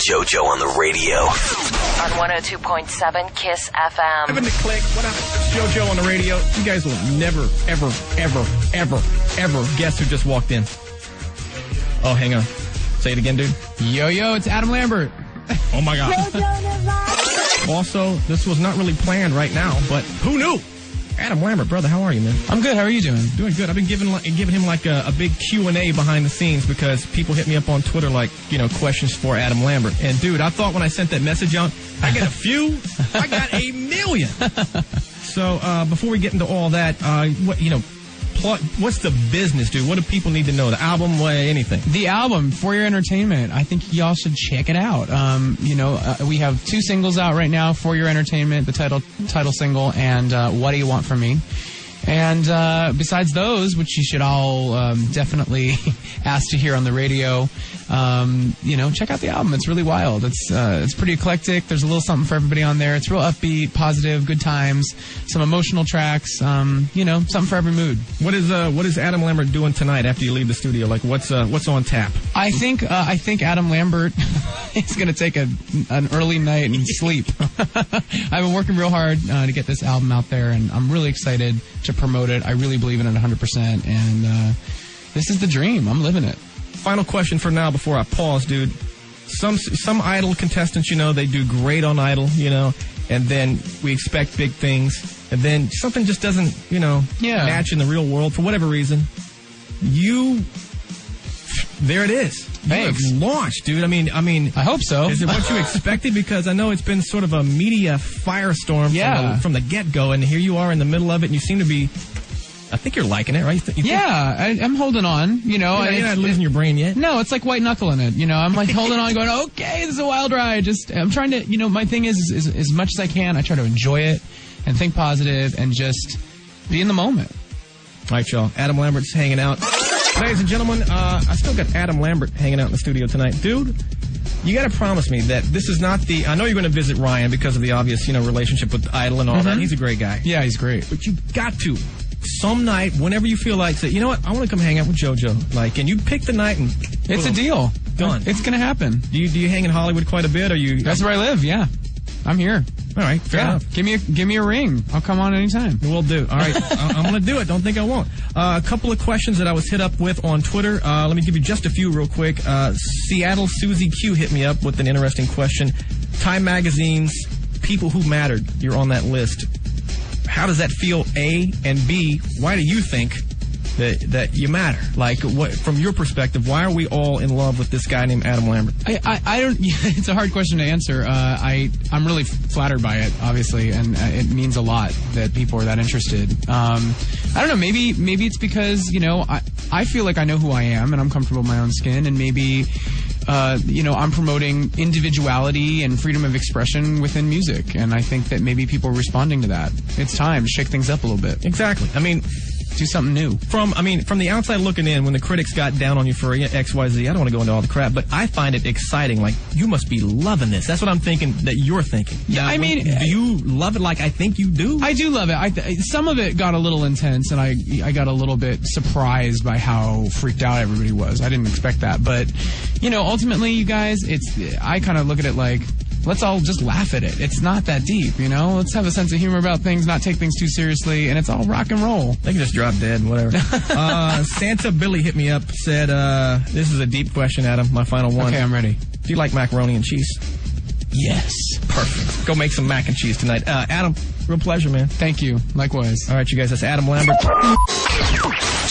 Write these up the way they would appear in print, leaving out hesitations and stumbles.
JoJo on the radio. On 102.7 Kiss FM. Evan the Click, what up? It's JoJo on the radio. You guys will never, ever guess who just walked in. Oh, hang on. Say it again, dude. Yo, it's Adam Lambert. Oh, my God. Also, this was not really planned right now, but who knew? Adam Lambert, brother, how are you, man? I'm good. How are you doing? Doing good. I've been giving him like a big Q&A behind the scenes because people hit me up on Twitter like, questions for Adam Lambert. And, dude, I thought when I sent that message out, I got a few. I got 1 million. So, before we get into all that, what's the business, dude? What do people need to know? The album, anything? The album, For Your Entertainment. I think y'all should check it out. We have 2 singles out right now, For Your Entertainment, the title single, and What Do You Want From Me? And besides those, which you should all definitely ask to hear on the radio, check out the album. It's really wild. It's pretty eclectic. There's a little something for everybody on there. It's real upbeat, positive, good times, some emotional tracks, something for every mood. What is Adam Lambert doing tonight after you leave the studio? Like, what's on tap? I think Adam Lambert is going to take an early night and sleep. I've been working real hard to get this album out there, and I'm really excited to promote it. I really believe in it 100%, and this is the dream. I'm living it. Final question for now before I pause, dude. Some Idol contestants, they do great on Idol, and then we expect big things, and then something just doesn't, match in the real world for whatever reason. There it is. Thanks. You have launched, dude. I mean, I hope so. Is it what you expected? Because I know it's been sort of a media firestorm from the get-go, and here you are in the middle of it, and you seem to be, I think you're liking it, right? I'm holding on. You're not losing your brain yet? No, it's like white knuckling it. I'm like holding on going, okay, this is a wild ride. I'm trying to, my thing is as much as I can, I try to enjoy it and think positive and just be in the moment. All right, y'all. Adam Lambert's hanging out. Ladies and gentlemen, I still got Adam Lambert hanging out in the studio tonight. Dude, you got to promise me that this is not I know you're going to visit Ryan because of the obvious, relationship with Idol and all that. He's a great guy. Yeah, he's great. But you got to, some night, whenever you feel like, say, you know what, I want to come hang out with JoJo. Like, and you pick the night and... It's a deal. Done. It's going to happen. Do you hang in Hollywood quite a bit? Or That's where I live, yeah. I'm here. All right, fair enough. Give me a ring. I'll come on anytime. Will do. All right, I'm going to do it. Don't think I won't. A couple of questions that I was hit up with on Twitter. Let me give you just a few real quick. Seattle Susie Q hit me up with an interesting question. Time Magazine's People Who Mattered. You're on that list. How does that feel, A? And B, why do you think that you matter? Like, what, from your perspective, why are we all in love with this guy named Adam Lambert? I don't. It's a hard question to answer. I'm really flattered by it, obviously, and it means a lot that people are that interested. I don't know. Maybe it's because I feel like I know who I am and I'm comfortable in my own skin, and maybe I'm promoting individuality and freedom of expression within music, and I think that maybe people are responding to that. It's time to shake things up a little bit. Exactly. I mean, do something new. From the outside looking in, when the critics got down on you for XYZ, I don't want to go into all the crap, but I find it exciting. Like, you must be loving this. That's what I'm thinking that you're thinking. Yeah, I mean, do you love it like I think you do? I do love it. Some of it got a little intense, and I got a little bit surprised by how freaked out everybody was. I didn't expect that, but ultimately, you guys, I kind of look at it like, let's all just laugh at it. It's not that deep, Let's have a sense of humor about things, not take things too seriously, and it's all rock and roll. They can just drop dead, whatever. Santa Billy hit me up, said, this is a deep question, Adam, my final one. Okay, I'm ready. Do you like macaroni and cheese? Yes. Perfect. Go make some mac and cheese tonight. Adam, real pleasure, man. Thank you. Likewise. All right, you guys, that's Adam Lambert.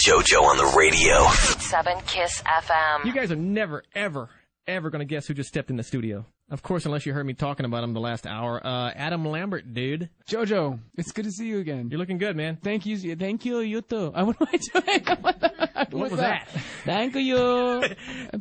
JoJo on the radio. 7 Kiss FM. You guys are never, ever going to guess who just stepped in the studio. Of course, unless you heard me talking about him the last hour. Adam Lambert, dude. JoJo, it's good to see you again. You're looking good, man. Thank you, you too. What am I doing? What was that? Thank you.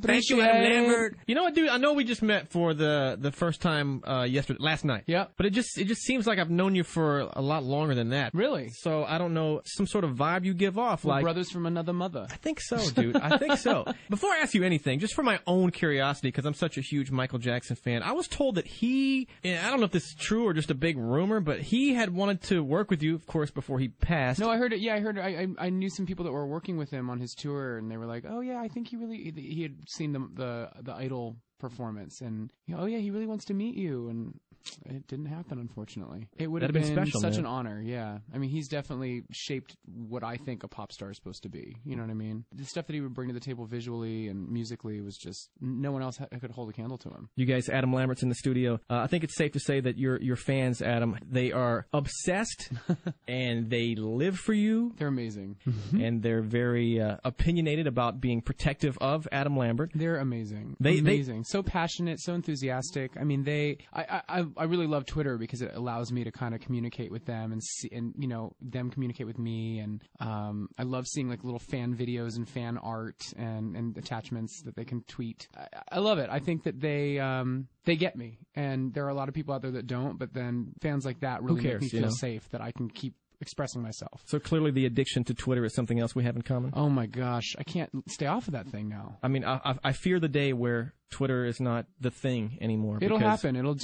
Thank you, Adam Lambert. You know what, dude? I know we just met for the first time last night. Yeah. But it just seems like I've known you for a lot longer than that. Really? So I don't know, some sort of vibe you give off. We're like brothers from another mother. I think so, dude. I think so. Before I ask you anything, just for my own curiosity, because I'm such a huge Michael Jackson fan, I was told that I don't know if this is true or just a big rumor, but he had wanted to work with you, of course, before he passed. No, I heard it. Yeah, I heard it. I knew some people that were working with him on his tour, and they were like, "Oh yeah, I think he had seen the Idol performance, and oh yeah, he really wants to meet you, and it didn't happen, unfortunately. It would have That'd been have been special, such man. an honor, yeah. I mean, he's definitely shaped what I think a pop star is supposed to be. You know what I mean? The stuff that he would bring to the table visually and musically was just, no one else could hold a candle to him. You guys, Adam Lambert's in the studio. I think it's safe to say that your fans, Adam, they are obsessed and they live for you. They're amazing. And they're very opinionated about being protective of Adam Lambert. They're amazing. Amazing. So passionate, so enthusiastic. I mean, I really love Twitter because it allows me to kind of communicate with them and see, and you know, them communicate with me. And I love seeing like little fan videos and fan art and attachments that they can tweet. I love it. I think that they get me, and there are a lot of people out there that don't. But then fans like that really make me feel safe that I can keep expressing myself. So clearly the addiction to Twitter is something else we have in common. Oh my gosh, I can't stay off of that thing now. I mean, I fear the day where Twitter is not the thing anymore. It'll happen. It'll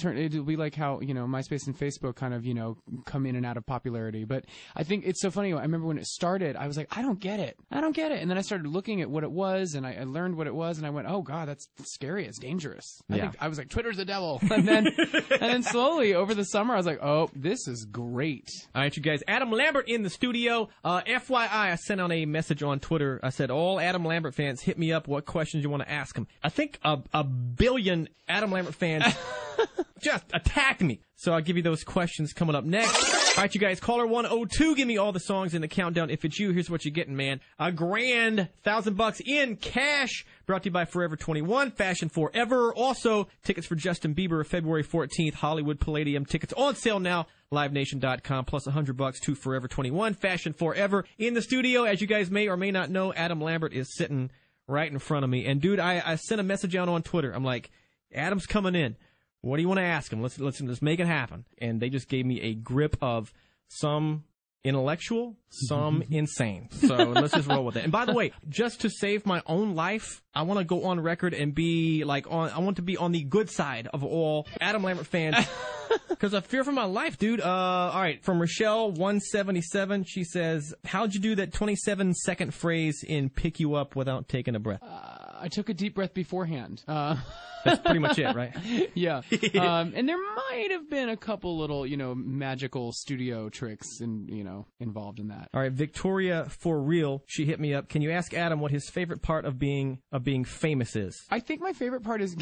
be like how, you know, MySpace and Facebook kind of, you know, come in and out of popularity. But I think it's so funny. I remember when it started, I was like, I don't get it. And then I started looking at what it was, and I learned what it was, and I went, oh God, that's scary. It's dangerous. I was like, Twitter's the devil. And then slowly over the summer, I was like, oh, this is great. All right, you guys. Adam Lambert in the studio. FYI, I sent out a message on Twitter. I said, all Adam Lambert fans, hit me up. What questions you want to ask him? I think a billion Adam Lambert fans just attacked me. So I'll give you those questions coming up next. All right, you guys. Caller 102, give me all the songs in the countdown. If it's you, here's what you're getting, man. A grand $1,000 in cash. Brought to you by Forever 21, Fashion Forever. Also, tickets for Justin Bieber, February 14th, Hollywood Palladium. Tickets on sale now. LiveNation.com, plus $100 to Forever 21, Fashion Forever. In the studio, as you guys may or may not know, Adam Lambert is sitting right in front of me. And dude, I sent a message out on Twitter. I'm like, Adam's coming in. What do you want to ask him? Let's make it happen. And they just gave me a grip of some intellectual, some insane. So let's just roll with it. And by the way, just to save my own life, I want to go on record and be like I want to be on the good side of all Adam Lambert fans. Because I fear for my life, dude. All right, from Rochelle 177, she says, how'd you do that 27-second phrase in Pick You Up Without Taking a Breath? I took a deep breath beforehand. That's pretty much it, right? Yeah. And there might have been a couple little, you know, magical studio tricks involved in that. All right, Victoria for real, she hit me up. Can you ask Adam what his favorite part of being famous is? I think my favorite part is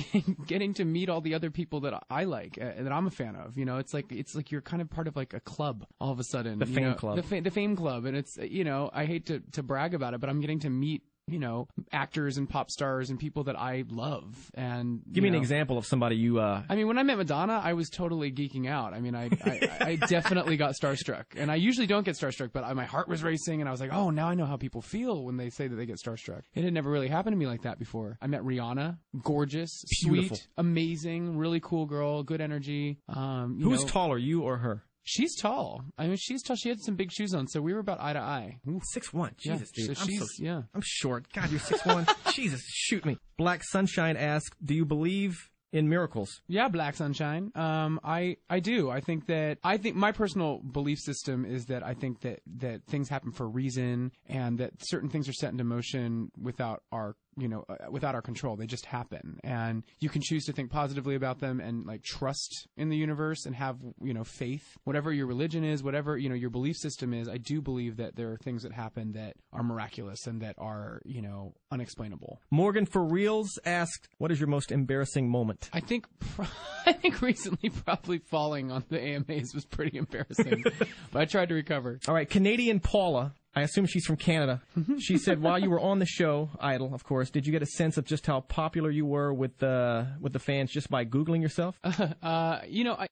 getting to meet all the other people that I like, that I'm a fan of. You know, it's like you're kind of part of like a club all of a sudden. The fame club. The fame club. And it's, you know, I hate to brag about it, but I'm getting to meet, you know, actors and pop stars and people that I love. And give me an example of somebody you. I mean, when I met Madonna, I was totally geeking out. I mean, I definitely got starstruck, and I usually don't get starstruck, but my heart was racing, and I was like, oh, now I know how people feel when they say that they get starstruck. It had never really happened to me like that before. I met Rihanna, gorgeous, beautiful, sweet, amazing, really cool girl, good energy. Who's taller, you or her? She's tall. I mean, she's tall. She had some big shoes on, so we were about eye to eye. 6'1". Jesus, yeah. dude. So I'm short. God, you're 6'1". Jesus, shoot me. Black Sunshine asks, do you believe in miracles? Yeah, Black Sunshine. I do. I think my personal belief system is that I think that things happen for a reason, and that certain things are set into motion without our control. They just happen, and you can choose to think positively about them and like trust in the universe and have, you know, faith. Whatever your religion is, whatever, you know, your belief system is, I do believe that there are things that happen that are miraculous and that are, you know, unexplainable. Morgan for reals asked, what is your most embarrassing moment? I think recently probably falling on the AMAs was pretty embarrassing, but I tried to recover. All right, Canadian Paula, I assume she's from Canada. She said, while you were on the show, Idol, of course, did you get a sense of just how popular you were with the fans just by Googling yourself? You know,